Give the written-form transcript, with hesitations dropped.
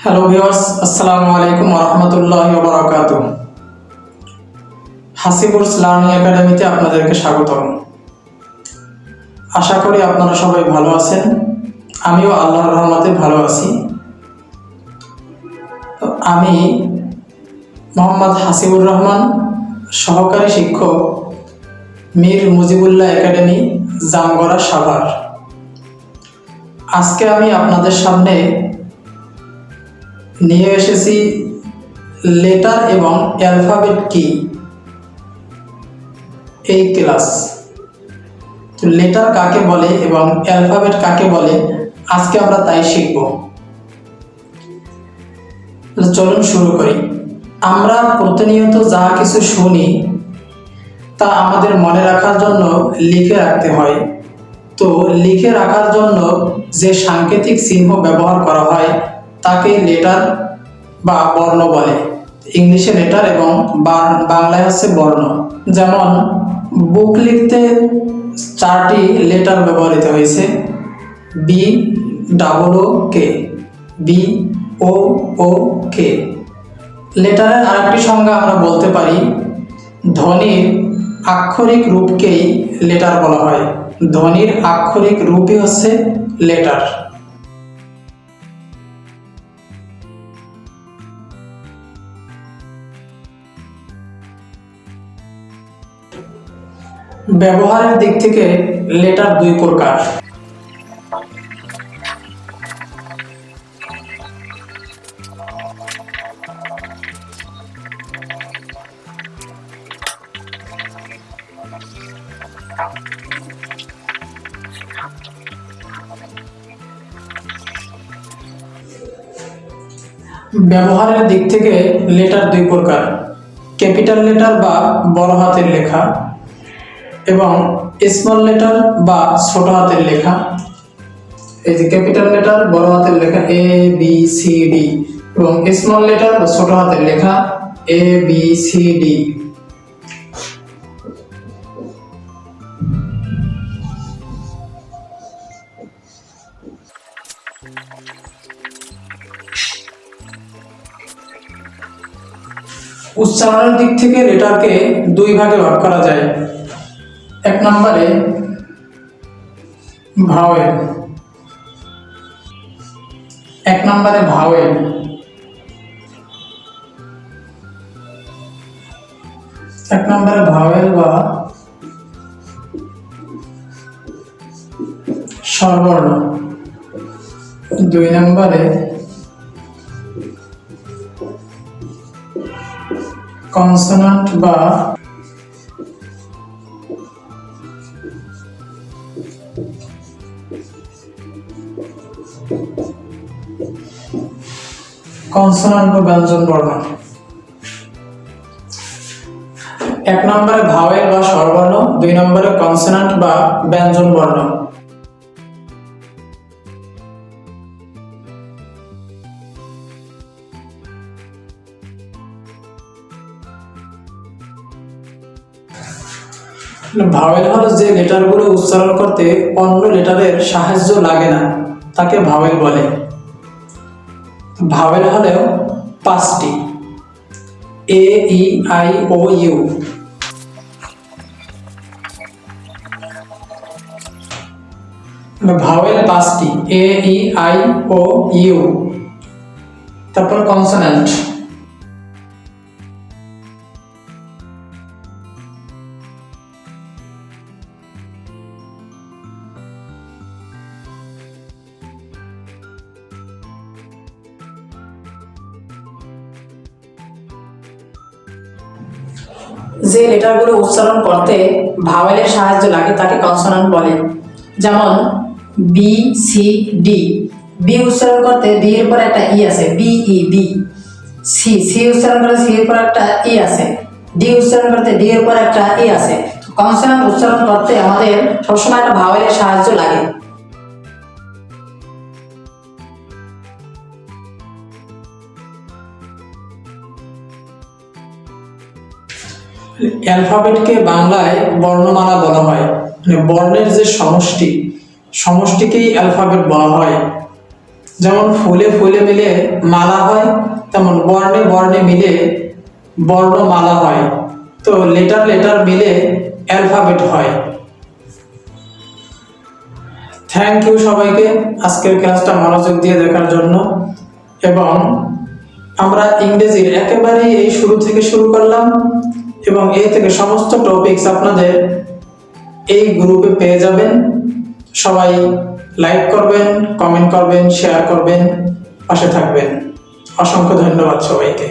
Hello viewers, আসসালামু আলাইকুম ওয়া রাহমাতুল্লাহি ওয়া বারাকাতুহু। হাসিবুরস লার্নিং একাডেমিতে আপনাদেরকে স্বাগতম। আশা করি আপনারা সবাই ভালো আছেন। আমিও আল্লাহর রহমতে ভালো আছি। আমি মোহাম্মদ হাসিবুর রহমান, সহকারী শিক্ষক, মীর মুজিবুল্লাহ একাডেমি, জামগড়া, সাভার। আজকে আমি আপনাদের সামনে নিয়ে এসেছি লেটার এবং অ্যালফাবেট কি এই ক্লাস। তো লেটার কাকে বলে এবং অ্যালফাবেট কাকে বলে আজকে আমরা তাই শিখব। চলুন শুরু করি। আমরা প্রতিনিয়ত যা কিছু শুনি তা আমাদের মনে রাখার জন্য লিখে রাখতে হয়। তো লিখে রাখার জন্য যে সাংকেতিক চিহ্ন ব্যবহার করা হয় তাকে লেটার বা বর্ণ বলে। ইংলিশে লেটার এবং বাংলায় হচ্ছে বর্ণ। যেমন বুক লিখতে 4টি লেটার ব্যবহৃত হয়েছে: বি ডাবল ও কে, বি ও ও কে। লেটারের আরেকটি সংজ্ঞা আমরা বলতে পারি, ধ্বনির আক্ষরিক রূপকেই লেটার বলা হয়। ধ্বনির আক্ষরিক রূপই হচ্ছে লেটার। ব্যবহারের দিক থেকে লেটার দুই প্রকার। ব্যবহারের দিক থেকে লেটার দুই প্রকার: ক্যাপিটাল লেটার বা বড় হাতের লেখা এবং স্মল লেটার বা ছোট হাতের লেখা। এই যে ক্যাপিটাল লেটার বড় হাতের লেখা এ বি সি ডি, এবং স্মল লেটার বা ছোট হাতের লেখা এ বি সি ডি। উচ্চারণের দিক থেকে লেটারকে দুই ভাগে ভাগ করা যায়। এক নম্বরে ভাওয়েল। ভাওয়েল বা স্বরবর্ণ। 2 নম্বরে কনসোনান্ট বা ব্যঞ্জন বর্ণ। 1 নম্বরে ভাওয়েল বা স্বরবর্ণ, 2 নম্বরে কনসোনান্ট বা ব্যঞ্জন বর্ণ। ভাওয়েল হলো যে লেটারগুলো উচ্চারণ করতে অন্য লেটারের সাহায্য লাগে না, তাকে ভাওয়েল বলে। ভাওয়েল হলেও 5টি: A E I O U. Vowel 5টি: A E I O U. তারপর কনসোন্যান্ট। যে লেটারগুলো উচ্চারণ করতে ভাওয়েলের সাহায্য লাগে তাকে কনসোন্যান্ট বলে। যেমন বি সি ডি। বি উচ্চারণ করতে বি এর পর একটা ই আছে, B E B. C C উচ্চারণ করতে সি এর পর একটা ই আছে। ডি উচ্চারণ করতে ডি এর পর একটা ই আছে। কনসোন্যান্ট উচ্চারণ করতে আমাদের সবসময় একটা ভাওয়েলের সাহায্য লাগে। অ্যালফাবেটকে বাংলায় বর্ণমালা বলা হয়। বর্ণের যে সমষ্টিকেই অ্যালফাবেট বলা হয়। যেমন ফুলে ফুলে মিলে মালা হয়, তেমন বর্ণে বর্ণে মিলে বর্ণমালা হয়। তো লেটার লেটার মিলে অ্যালফাবেট হয়। থ্যাংক ইউ সবাইকে আজকের ক্লাসটা মনোযোগ দিয়ে দেখার জন্য। এবং আমরা ইংরেজির একেবারেই এই শুরু থেকে শুরু করলাম, এবং এই থেকে সমস্ত টপিকস আপনাদের এই গ্রুপে পেয়ে যাবেন। সবাই লাইক করবেন, কমেন্ট করবেন, শেয়ার করবেন, পাশে থাকবেন। অসংখ্য ধন্যবাদ সবাইকে।